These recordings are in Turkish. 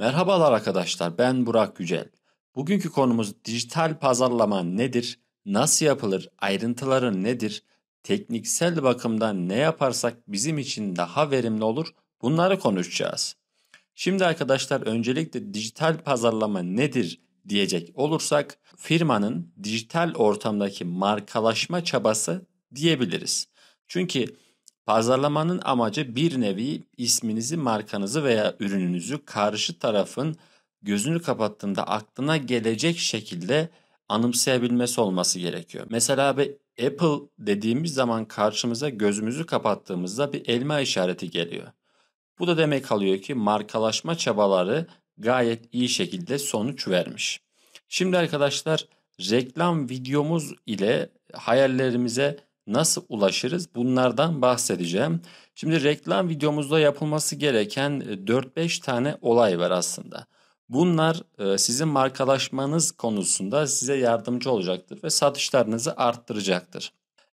Merhabalar arkadaşlar, ben Burak Yücel. Bugünkü konumuz dijital pazarlama nedir, nasıl yapılır, ayrıntıları nedir, tekniksel bakımdan ne yaparsak bizim için daha verimli olur, bunları konuşacağız. Şimdi arkadaşlar öncelikle dijital pazarlama nedir diyecek olursak, firmanın dijital ortamdaki markalaşma çabası diyebiliriz. Çünkü pazarlamanın amacı bir nevi isminizi, markanızı veya ürününüzü karşı tarafın gözünü kapattığında aklına gelecek şekilde anımsayabilmesi olması gerekiyor. Mesela bir Apple dediğimiz zaman karşımıza gözümüzü kapattığımızda bir elma işareti geliyor. Bu da demek alıyor ki markalaşma çabaları gayet iyi şekilde sonuç vermiş. Şimdi arkadaşlar reklam videomuz ile hayallerimize nasıl ulaşırız? Bunlardan bahsedeceğim. Şimdi reklam videomuzda yapılması gereken 4-5 tane olay var aslında. Bunlar sizin markalaşmanız konusunda size yardımcı olacaktır ve satışlarınızı arttıracaktır.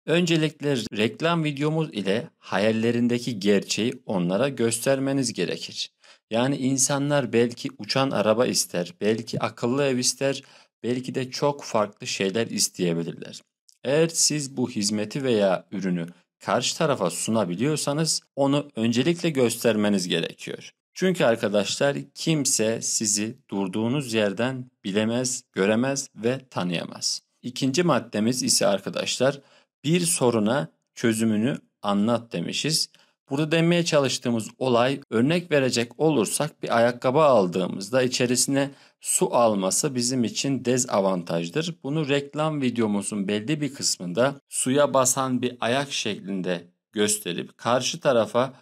Öncelikle reklam videomuz ile hayallerindeki gerçeği onlara göstermeniz gerekir. Yani insanlar belki uçan araba ister, belki akıllı ev ister, belki de çok farklı şeyler isteyebilirler. Eğer siz bu hizmeti veya ürünü karşı tarafa sunabiliyorsanız onu öncelikle göstermeniz gerekiyor. Çünkü arkadaşlar kimse sizi durduğunuz yerden bilemez, göremez ve tanıyamaz. İkinci maddemiz ise arkadaşlar bir soruna çözümünü anlat demişiz. Burada demeye çalıştığımız olay, örnek verecek olursak bir ayakkabı aldığımızda içerisine su alması bizim için dezavantajdır. Bunu reklam videomuzun belli bir kısmında suya basan bir ayak şeklinde gösterip karşı tarafa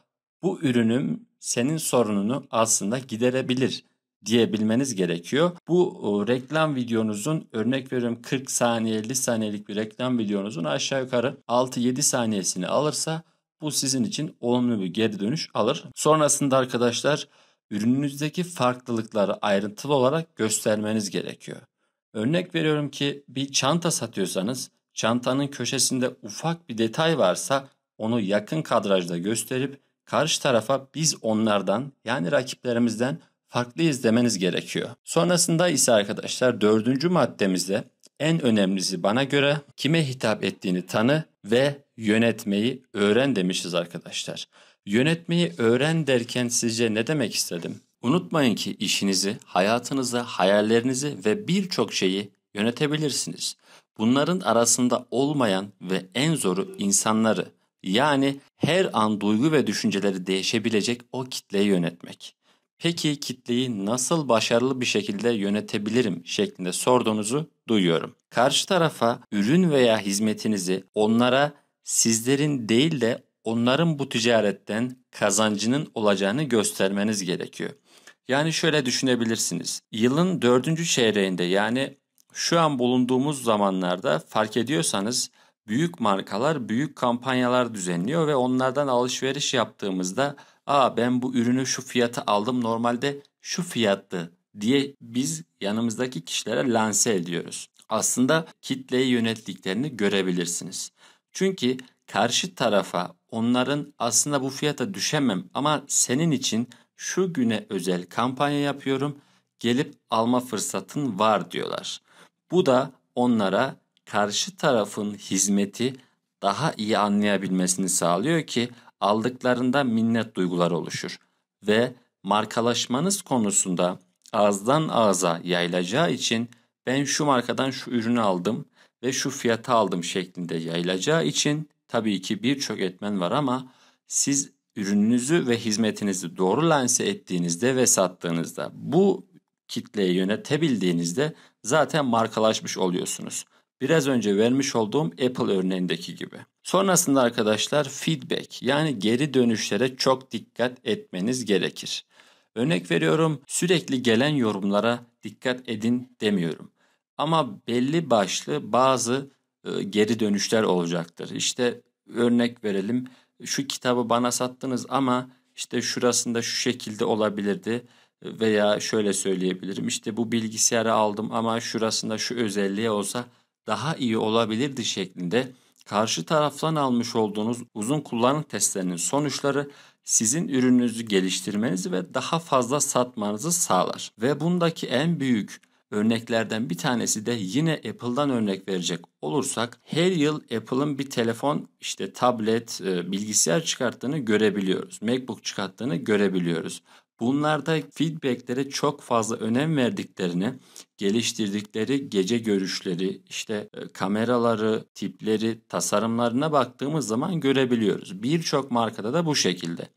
bu ürünüm senin sorununu aslında giderebilir diyebilmeniz gerekiyor. Bu reklam videonuzun, örnek veriyorum 40 saniye 50 saniyelik bir reklam videonuzun aşağı yukarı 6-7 saniyesini alırsa bu sizin için olumlu bir geri dönüş alır. Sonrasında arkadaşlar ürününüzdeki farklılıkları ayrıntılı olarak göstermeniz gerekiyor. Örnek veriyorum ki bir çanta satıyorsanız çantanın köşesinde ufak bir detay varsa onu yakın kadrajda gösterip karşı tarafa biz onlardan, yani rakiplerimizden farklıyız demeniz gerekiyor. Sonrasında ise arkadaşlar dördüncü maddemizde en önemlisi bana göre kime hitap ettiğini tanı ve yönetmeyi öğren demişiz arkadaşlar. Yönetmeyi öğren derken sizce ne demek istedim? Unutmayın ki işinizi, hayatınızı, hayallerinizi ve birçok şeyi yönetebilirsiniz. Bunların arasında olmayan ve en zoru insanları, yani her an duygu ve düşünceleri değişebilecek o kitleyi yönetmek. Peki kitleyi nasıl başarılı bir şekilde yönetebilirim şeklinde sorduğunuzu duyuyorum. Karşı tarafa ürün veya hizmetinizi onlara sizlerin değil de onların bu ticaretten kazancının olacağını göstermeniz gerekiyor. Yani şöyle düşünebilirsiniz. Yılın 4. çeyreğinde, yani şu an bulunduğumuz zamanlarda fark ediyorsanız büyük markalar büyük kampanyalar düzenliyor ve onlardan alışveriş yaptığımızda ben bu ürünü şu fiyata aldım, normalde şu fiyattı diye biz yanımızdaki kişilere lanse ediyoruz. Aslında kitleyi yönettiklerini görebilirsiniz. Çünkü karşı tarafa onların aslında bu fiyata düşemem ama senin için şu güne özel kampanya yapıyorum, gelip alma fırsatın var diyorlar. Bu da onlara karşı tarafın hizmeti daha iyi anlayabilmesini sağlıyor ki aldıklarında minnet duyguları oluşur. Ve markalaşmanız konusunda ağızdan ağza yayılacağı için ben şu markadan şu ürünü aldım ve şu fiyata aldım şeklinde yayılacağı için tabii ki birçok etmen var ama siz ürününüzü ve hizmetinizi doğru lanse ettiğinizde ve sattığınızda, bu kitleyi yönetebildiğinizde zaten markalaşmış oluyorsunuz. Biraz önce vermiş olduğum Apple örneğindeki gibi. Sonrasında arkadaşlar feedback, yani geri dönüşlere çok dikkat etmeniz gerekir. Örnek veriyorum, sürekli gelen yorumlara dikkat edin demiyorum. Ama belli başlı bazı geri dönüşler olacaktır. İşte örnek verelim, şu kitabı bana sattınız ama işte şurasında şu şekilde olabilirdi. Veya şöyle söyleyebilirim, işte bu bilgisayarı aldım ama şurasında şu özelliği olsa daha iyi olabilirdi şeklinde karşı taraftan almış olduğunuz uzun kullanım testlerinin sonuçları sizin ürününüzü geliştirmenizi ve daha fazla satmanızı sağlar. Ve bundaki en büyük örneklerden bir tanesi de yine Apple'dan örnek verecek olursak, her yıl Apple'ın bir telefon, işte tablet, bilgisayar çıkarttığını görebiliyoruz. MacBook çıkarttığını görebiliyoruz. Bunlarda feedbacklere çok fazla önem verdiklerini, geliştirdikleri gece görüşleri, işte kameraları, tipleri, tasarımlarına baktığımız zaman görebiliyoruz. Birçok markada da bu şekilde.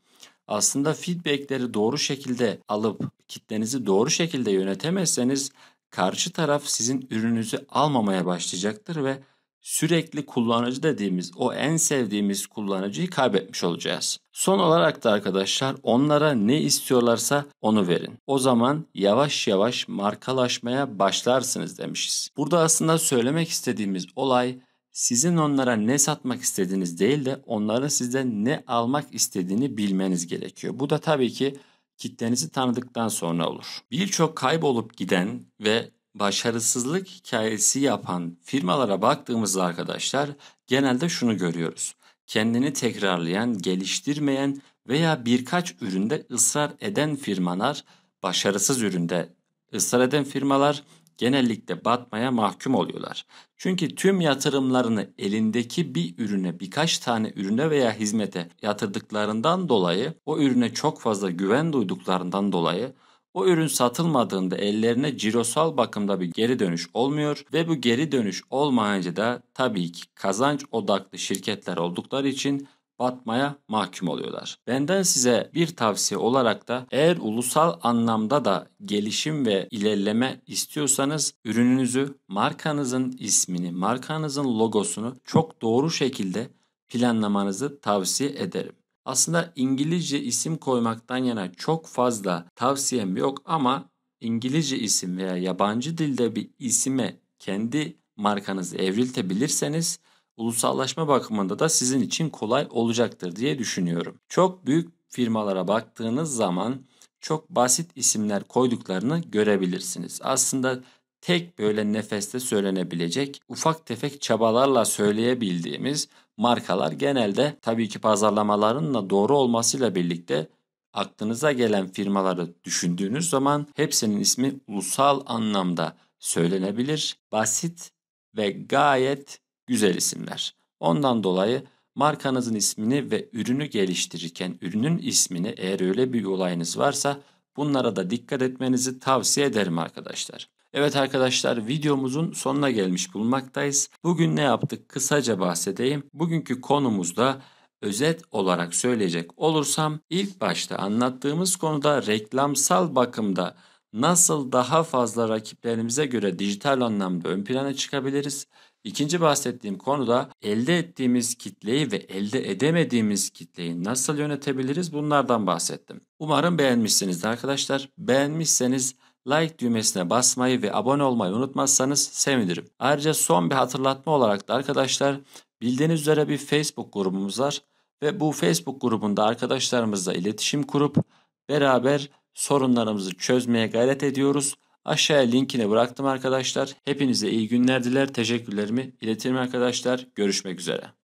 Aslında feedbackleri doğru şekilde alıp kitlenizi doğru şekilde yönetemezseniz karşı taraf sizin ürününüzü almamaya başlayacaktır ve sürekli kullanıcı dediğimiz o en sevdiğimiz kullanıcıyı kaybetmiş olacağız. Son olarak da arkadaşlar, onlara ne istiyorlarsa onu verin. O zaman yavaş yavaş markalaşmaya başlarsınız demişiz. Burada aslında söylemek istediğimiz olay, sizin onlara ne satmak istediğiniz değil de onların sizden ne almak istediğini bilmeniz gerekiyor. Bu da tabii ki kitlenizi tanıdıktan sonra olur. Birçok kaybolup giden ve başarısızlık hikayesi yapan firmalara baktığımızda arkadaşlar, genelde şunu görüyoruz. Kendini tekrarlayan, geliştirmeyen veya birkaç üründe ısrar eden firmalar, başarısız üründe ısrar eden firmalar genellikle batmaya mahkum oluyorlar. Çünkü tüm yatırımlarını elindeki bir ürüne, birkaç tane ürüne veya hizmete yatırdıklarından dolayı, o ürüne çok fazla güven duyduklarından dolayı, o ürün satılmadığında ellerine cirosal bakımda bir geri dönüş olmuyor ve bu geri dönüş olmayınca da tabii ki kazanç odaklı şirketler oldukları için batmaya mahkum oluyorlar. Benden size bir tavsiye olarak da, eğer ulusal anlamda da gelişim ve ilerleme istiyorsanız, ürününüzü, markanızın ismini, markanızın logosunu çok doğru şekilde planlamanızı tavsiye ederim. Aslında İngilizce isim koymaktan yana çok fazla tavsiyem yok ama İngilizce isim veya yabancı dilde bir isime kendi markanızı evriltebilirseniz ulusallaşma bakımında da sizin için kolay olacaktır diye düşünüyorum. Çok büyük firmalara baktığınız zaman çok basit isimler koyduklarını görebilirsiniz. Aslında tek böyle nefeste söylenebilecek, ufak tefek çabalarla söyleyebildiğimiz markalar genelde, tabii ki pazarlamaların da doğru olmasıyla birlikte, aklınıza gelen firmaları düşündüğünüz zaman hepsinin ismi ulusal anlamda söylenebilir, basit ve gayet güzel isimler. Ondan dolayı markanızın ismini ve ürünü geliştirirken ürünün ismini, eğer öyle bir olayınız varsa, bunlara da dikkat etmenizi tavsiye ederim arkadaşlar. Evet arkadaşlar, videomuzun sonuna gelmiş bulunmaktayız. Bugün ne yaptık kısaca bahsedeyim. Bugünkü konumuzda özet olarak söyleyecek olursam, ilk başta anlattığımız konuda reklamsal bakımda nasıl daha fazla rakiplerimize göre dijital anlamda ön plana çıkabiliriz? İkinci bahsettiğim konuda elde ettiğimiz kitleyi ve elde edemediğimiz kitleyi nasıl yönetebiliriz? Bunlardan bahsettim. Umarım beğenmişsinizdir arkadaşlar. Beğenmişseniz like düğmesine basmayı ve abone olmayı unutmazsanız sevinirim. Ayrıca son bir hatırlatma olarak da arkadaşlar, bildiğiniz üzere bir Facebook grubumuz var ve bu Facebook grubunda arkadaşlarımızla iletişim kurup beraber sorunlarımızı çözmeye gayret ediyoruz. Aşağıya linkini bıraktım arkadaşlar. Hepinize iyi günler diler, teşekkürlerimi iletirim arkadaşlar. Görüşmek üzere.